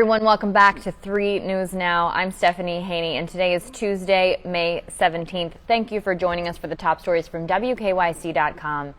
Everyone, welcome back to 3 News Now. I'm Stephanie Haney, and today is Tuesday, May 17th. Thank you for joining us for the top stories from WKYC.com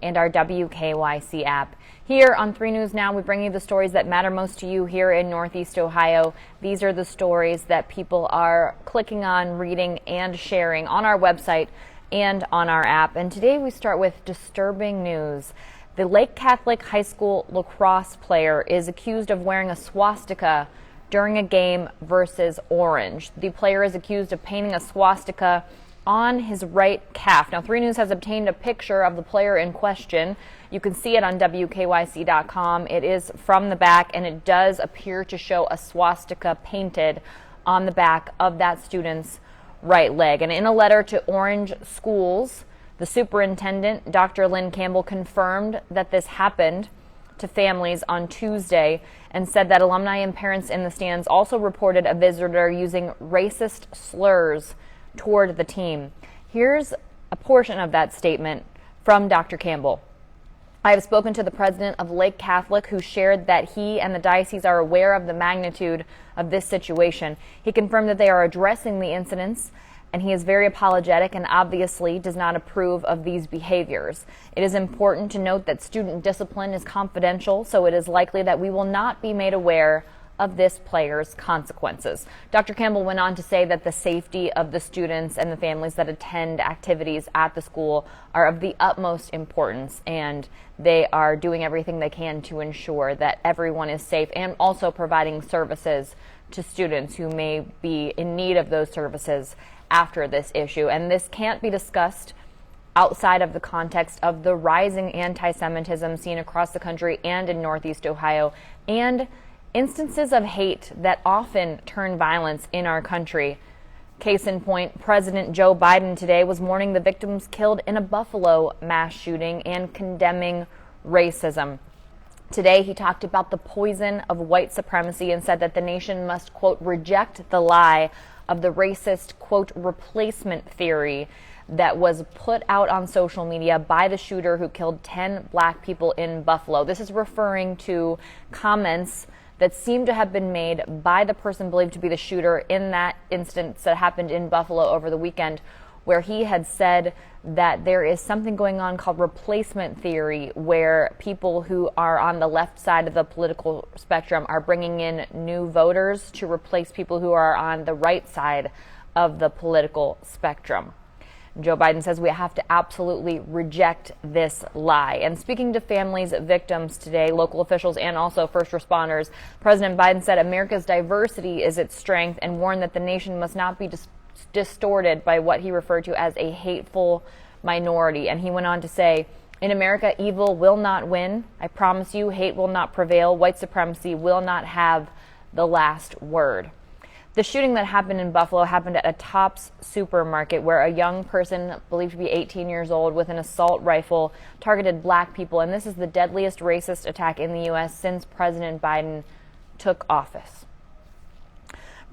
and our WKYC app. Here on 3 News Now, we bring you the stories that matter most to you here in Northeast Ohio. These are the stories that people are clicking on, reading, and sharing on our website and on our app. And today we start with disturbing news. The Lake Catholic High School lacrosse player is accused of wearing a swastika during a game versus Orange. The player is accused of painting a swastika on his right calf. Now, 3 News has obtained a picture of the player in question. You can see it on WKYC.com. It is from the back, and it does appear to show a swastika painted on the back of that student's right leg. And in a letter to Orange schools, the superintendent, Dr. Lynn Campbell, confirmed that this happened to families on Tuesday and said that alumni and parents in the stands also reported a visitor using racist slurs toward the team. Here's a portion of that statement from Dr. Campbell. I have spoken to the president of Lake Catholic, who shared that he and the diocese are aware of the magnitude of this situation. He confirmed that they are addressing the incidents, and he is very apologetic and obviously does not approve of these behaviors. It is important to note that student discipline is confidential, so it is likely that we will not be made aware of this player's consequences. Dr. Campbell went on to say that the safety of the students and the families that attend activities at the school are of the utmost importance, and they are doing everything they can to ensure that everyone is safe and also providing services to students who may be in need of those services after this issue. And this can't be discussed outside of the context of the rising anti-Semitism seen across the country and in Northeast Ohio, and instances of hate that often turn violence in our country. Case in point, President Joe Biden today was mourning the victims killed in a Buffalo mass shooting and condemning racism. Today, he talked about the poison of white supremacy and said that the nation must, quote, reject the lie of the racist, quote, replacement theory that was put out on social media by the shooter who killed 10 black people in Buffalo. This is referring to comments that seem to have been made by the person believed to be the shooter in that instance that happened in Buffalo over the weekend, where he had said that there is something going on called replacement theory, where people who are on the left side of the political spectrum are bringing in new voters to replace people who are on the right side of the political spectrum. Joe Biden says we have to absolutely reject this lie. And speaking to families of victims today, local officials and also first responders, President Biden said America's diversity is its strength and warned that the nation must not be distorted by what he referred to as a hateful minority. And he went on to say, in America, evil will not win. I promise you, hate will not prevail. White supremacy will not have the last word. The shooting that happened in Buffalo happened at a Tops supermarket, where a young person believed to be 18 years old with an assault rifle targeted black people. And this is the deadliest racist attack in the U.S. since President Biden took office.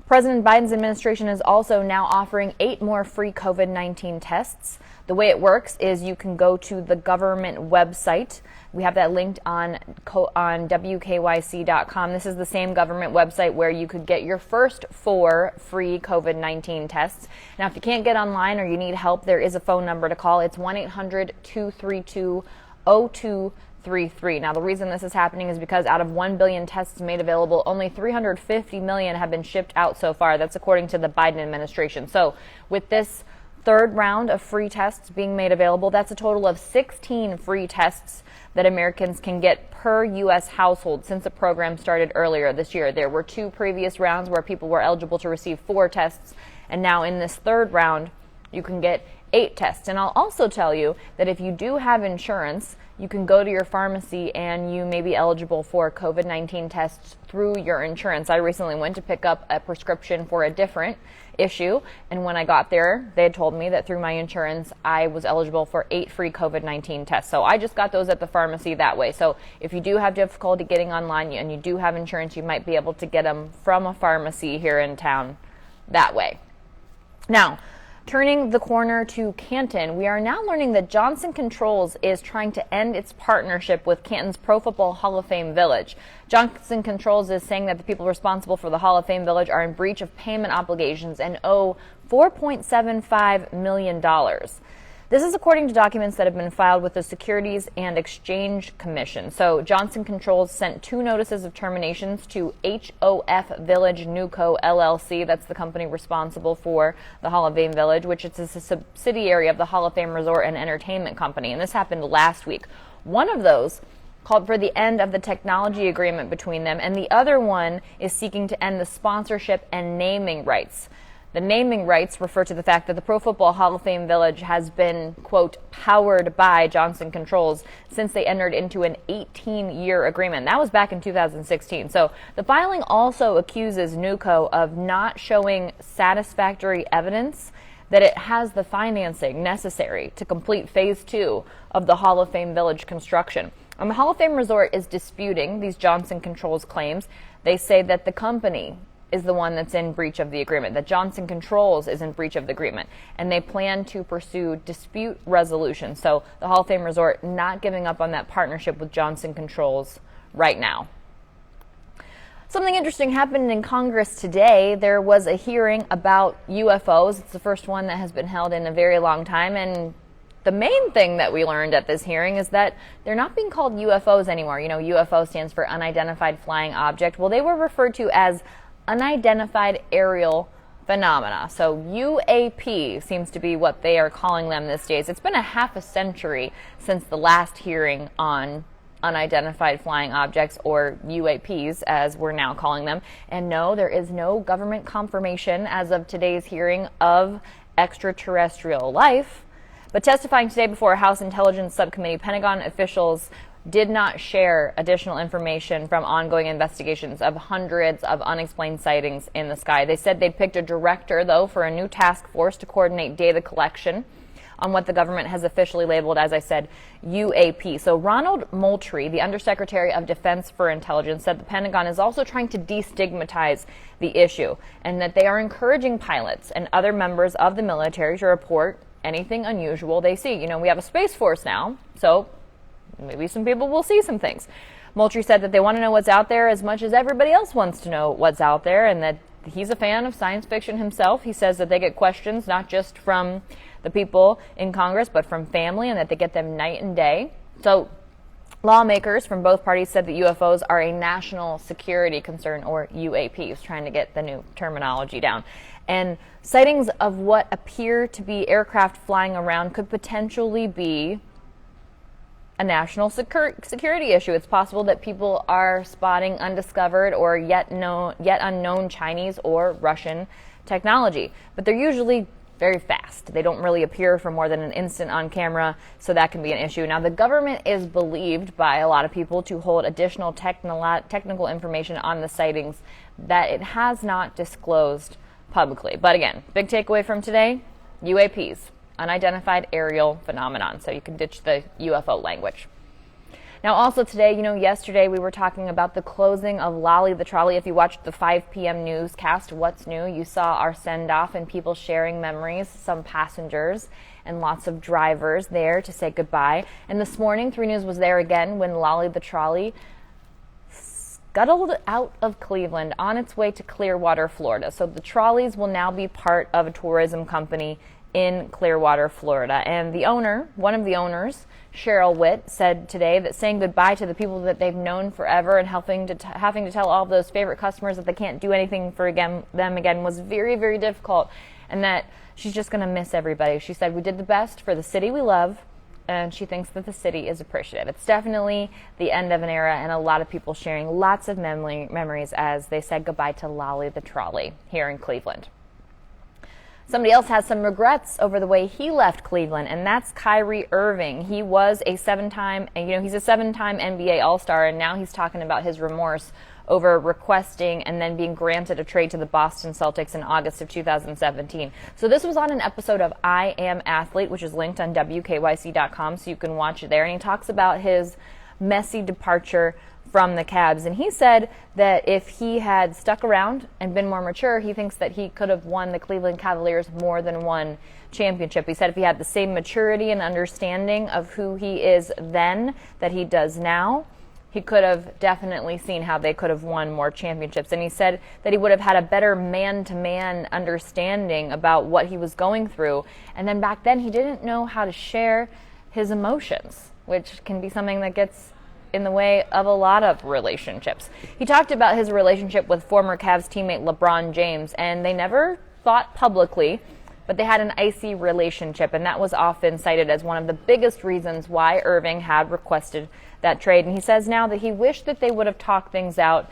President Biden's administration is also now offering 8 more free COVID-19 tests. The way it works is you can go to the government website. We have that linked on WKYC.com. This is the same government website where you could get your first 4 free COVID-19 tests. Now, if you can't get online or you need help, there is a phone number to call. It's 1-800-232-0233. Now, the reason this is happening is because out of 1 billion tests made available, only 350 million have been shipped out so far. That's according to the Biden administration. So with this third round of free tests being made available, that's a total of 16 free tests that Americans can get per U.S. household since the program started earlier this year. There were 2 previous rounds where people were eligible to receive 4 tests, and now in this third round, you can get 8 tests. And I'll also tell you that if you do have insurance, you can go to your pharmacy and you may be eligible for COVID-19 tests through your insurance. I recently went to pick up a prescription for a different issue, and when I got there, they had told me that through my insurance, I was eligible for 8 free COVID-19 tests. So I just got those at the pharmacy that way. So if you do have difficulty getting online and you do have insurance, you might be able to get them from a pharmacy here in town that way. Now, Turning the corner to Canton, we are now learning that Johnson Controls is trying to end its partnership with Canton's Pro Football Hall of Fame Village. Johnson Controls is saying that the people responsible for the Hall of Fame Village are in breach of payment obligations and owe $4.75 million. This is according to documents that have been filed with the Securities and Exchange Commission. So Johnson Controls sent 2 notices of terminations to HOF Village Newco LLC. That's the company responsible for the Hall of Fame Village, which is a subsidiary of the Hall of Fame Resort and Entertainment Company. And this happened last week. One of those called for the end of the technology agreement between them, and the other one is seeking to end the sponsorship and naming rights. The naming rights refer to the fact that the Pro Football Hall of Fame Village has been, quote, powered by Johnson Controls since they entered into an 18-year agreement. That was back in 2016. So the filing also accuses Newco of not showing satisfactory evidence that it has the financing necessary to complete Phase 2 of the Hall of Fame Village construction. And the Hall of Fame Resort is disputing these Johnson Controls claims. They say that the company is the one that's in breach of the agreement, that Johnson Controls is in breach of the agreement, and they plan to pursue dispute resolution. So the Hall of Fame Resort not giving up on that partnership with Johnson Controls right now. Something interesting happened in Congress today. There was a hearing about UFOs. It's the first one that has been held in a very long time, and the main thing that we learned at this hearing is that they're not being called UFOs anymore. You know, UFO stands for unidentified flying object. Well, they were referred to as unidentified aerial phenomena. So UAP seems to be what they are calling them these days. It's been a half a century since the last hearing on unidentified flying objects, or UAPs as we're now calling them. And no, there is no government confirmation as of today's hearing of extraterrestrial life. But testifying today before a House Intelligence Subcommittee, Pentagon officials did not share additional information from ongoing investigations of hundreds of unexplained sightings in the sky. They said they'd picked a director, though, for a new task force to coordinate data collection on what the government has officially labeled, as I said, UAP. So Ronald Moultrie, the Undersecretary of Defense for Intelligence, said the Pentagon is also trying to destigmatize the issue and that they are encouraging pilots and other members of the military to report anything unusual they see. You know, we have a Space Force now, so maybe some people will see some things. Moultrie said that they want to know what's out there as much as everybody else wants to know what's out there, and that he's a fan of science fiction himself. He says that they get questions not just from the people in Congress, but from family, and that they get them night and day. So lawmakers from both parties said that UFOs are a national security concern, or UAPs, trying to get the new terminology down. And sightings of what appear to be aircraft flying around could potentially be a national security issue. It's possible that people are spotting undiscovered or yet unknown Chinese or Russian technology, but they're usually very fast. They don't really appear for more than an instant on camera, so that can be an issue. Now, the government is believed by a lot of people to hold additional technical information on the sightings that it has not disclosed publicly. But again, big takeaway from today, UAPs. Unidentified aerial phenomenon. So you can ditch the UFO language. Now, also today, yesterday we were talking about the closing of Lolly the Trolley. If you watched the 5 p.m. newscast, What's New, you saw our send-off and people sharing memories, some passengers and lots of drivers there to say goodbye. And this morning, 3 News was there again when Lolly the Trolley scuttled out of Cleveland on its way to Clearwater, Florida. So the trolleys will now be part of a tourism company in Clearwater, Florida. And the owner, one of the owners, Cheryl Witt, said today that saying goodbye to the people that they've known forever and having to tell all of those favorite customers that they can't do anything for them again was very, very difficult, and that she's just going to miss everybody. She said, "We did the best for the city we love," and she thinks that the city is appreciative. It's definitely the end of an era, and a lot of people sharing lots of memories as they said goodbye to Lolly the Trolley here in Cleveland. Somebody else has some regrets over the way he left Cleveland, and that's Kyrie Irving. He was a 7-time NBA All-Star, and now he's talking about his remorse over requesting and then being granted a trade to the Boston Celtics in August of 2017. So this was on an episode of I Am Athlete, which is linked on WKYC.com, so you can watch it there. And he talks about his messy departure from the Cavs. And he said that if he had stuck around and been more mature, he thinks that he could have won the Cleveland Cavaliers more than one championship. He said if he had the same maturity and understanding of who he is then that he does now, he could have definitely seen how they could have won more championships. And he said that he would have had a better man-to-man understanding about what he was going through. And then back then, he didn't know how to share his emotions, which can be something that gets in the way of a lot of relationships. He talked about his relationship with former Cavs teammate Lebron James, and they never fought publicly, but they had an icy relationship, and that was often cited as one of the biggest reasons why Irving had requested that trade. And he says now that he wished that they would have talked things out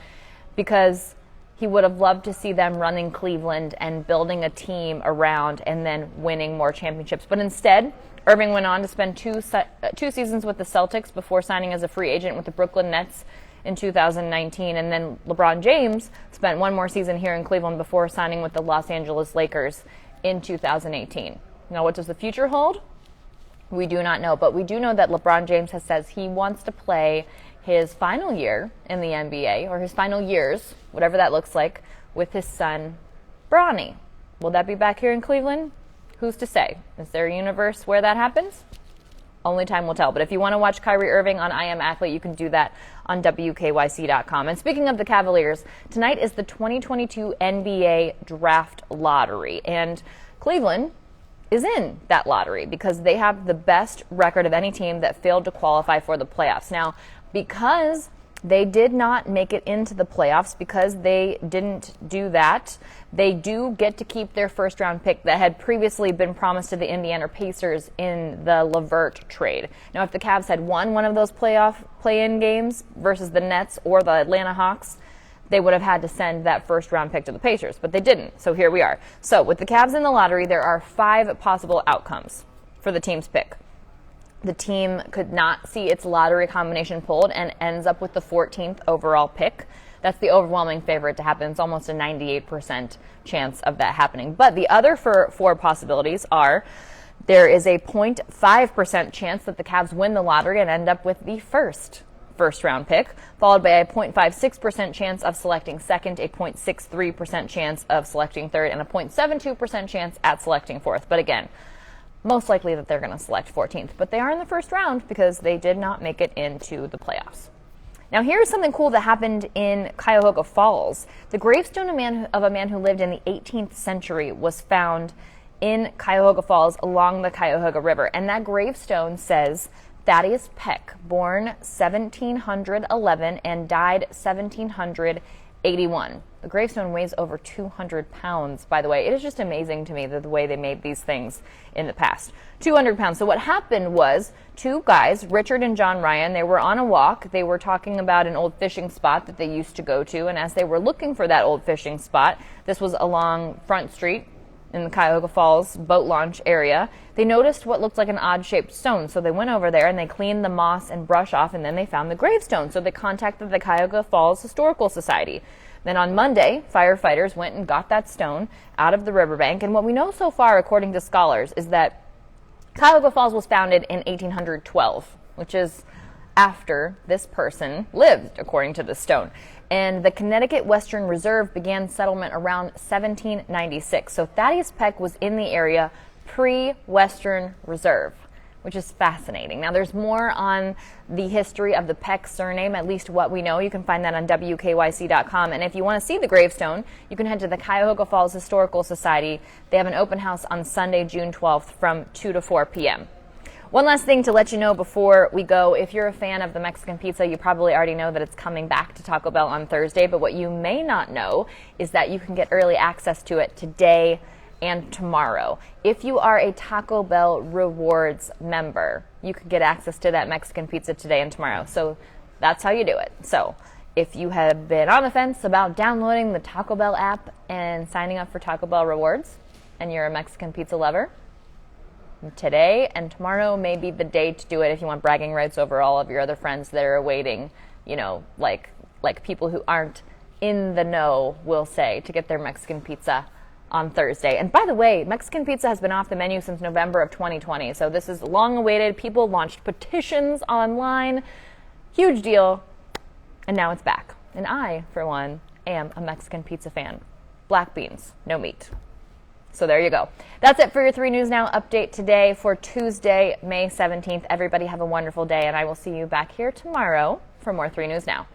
because he would have loved to see them running Cleveland and building a team around and then winning more championships. But instead, Irving went on to spend two seasons with the Celtics before signing as a free agent with the Brooklyn Nets in 2019. And then LeBron James spent one more season here in Cleveland before signing with the Los Angeles Lakers in 2018. Now, what does the future hold? We do not know, but we do know that LeBron James has says he wants to play his final year in the NBA, or his final years, whatever that looks like, with his son, Bronny. Will that be back here in Cleveland? Who's to say? Is there a universe where that happens? Only time will tell. But if you want to watch Kyrie Irving on I Am Athlete, you can do that on WKYC.com. And speaking of the Cavaliers, tonight is the 2022 NBA Draft Lottery. And Cleveland is in that lottery because they have the best record of any team that failed to qualify for the playoffs. Now, because they did not make it into the playoffs, because they didn't do that, they do get to keep their first-round pick that had previously been promised to the Indiana Pacers in the LeVert trade. Now, if the Cavs had won one of those play-in games versus the Nets or the Atlanta Hawks, they would have had to send that first-round pick to the Pacers, but they didn't, so here we are. So with the Cavs in the lottery, there are 5 possible outcomes for the team's pick. The team could not see its lottery combination pulled and ends up with the 14th overall pick. That's the overwhelming favorite to happen. It's almost a 98% chance of that happening. But the other 4 possibilities are there is a 0.5% chance that the Cavs win the lottery and end up with the first-round pick, followed by a 0.56% chance of selecting second, a 0.63% chance of selecting third, and a 0.72% chance at selecting fourth. But again, most likely that they're going to select 14th. But they are in the first round because they did not make it into the playoffs. Now, here's something cool that happened in Cuyahoga Falls. The gravestone of a man who lived in the 18th century was found in Cuyahoga Falls along the Cuyahoga River. And that gravestone says Thaddeus Peck, born 1711 and died 1781. The gravestone weighs over 200 pounds, by the way. It is just amazing to me the way they made these things in the past. 200 pounds. So what happened was 2 guys, Richard and John Ryan, they were on a walk. They were talking about an old fishing spot that they used to go to. And as they were looking for that old fishing spot, this was along Front Street in the Cuyahoga Falls boat launch area, they noticed what looked like an odd-shaped stone. So they went over there and they cleaned the moss and brush off, and then they found the gravestone. So they contacted the Cuyahoga Falls Historical Society. Then on Monday, firefighters went and got that stone out of the riverbank. And what we know so far, according to scholars, is that Cuyahoga Falls was founded in 1812, which is after this person lived, according to the stone. And the Connecticut Western Reserve began settlement around 1796. So Thaddeus Peck was in the area pre-Western Reserve, which is fascinating. Now, there's more on the history of the Peck surname, at least what we know. You can find that on WKYC.com. And if you want to see the gravestone, you can head to the Cuyahoga Falls Historical Society. They have an open house on Sunday, June 12th from 2 to 4 p.m. One last thing to let you know before we go. If you're a fan of the Mexican pizza, you probably already know that it's coming back to Taco Bell on Thursday. But what you may not know is that you can get early access to it today and tomorrow. If you are a Taco Bell Rewards member, you can get access to that Mexican pizza today and tomorrow. So that's how you do it. So if you have been on the fence about downloading the Taco Bell app and signing up for Taco Bell Rewards, and you're a Mexican pizza lover, today and tomorrow may be the day to do it if you want bragging rights over all of your other friends that are awaiting, you know, like people who aren't in the know will say, to get their Mexican pizza on Thursday. And by the way, Mexican pizza has been off the menu since November of 2020. So this is long awaited. People launched petitions online. Huge deal. And now it's back. And I, for one, am a Mexican pizza fan. Black beans, no meat. So there you go. That's it for your 3 News Now update today for Tuesday, May 17th. Everybody have a wonderful day, and I will see you back here tomorrow for more 3 News Now.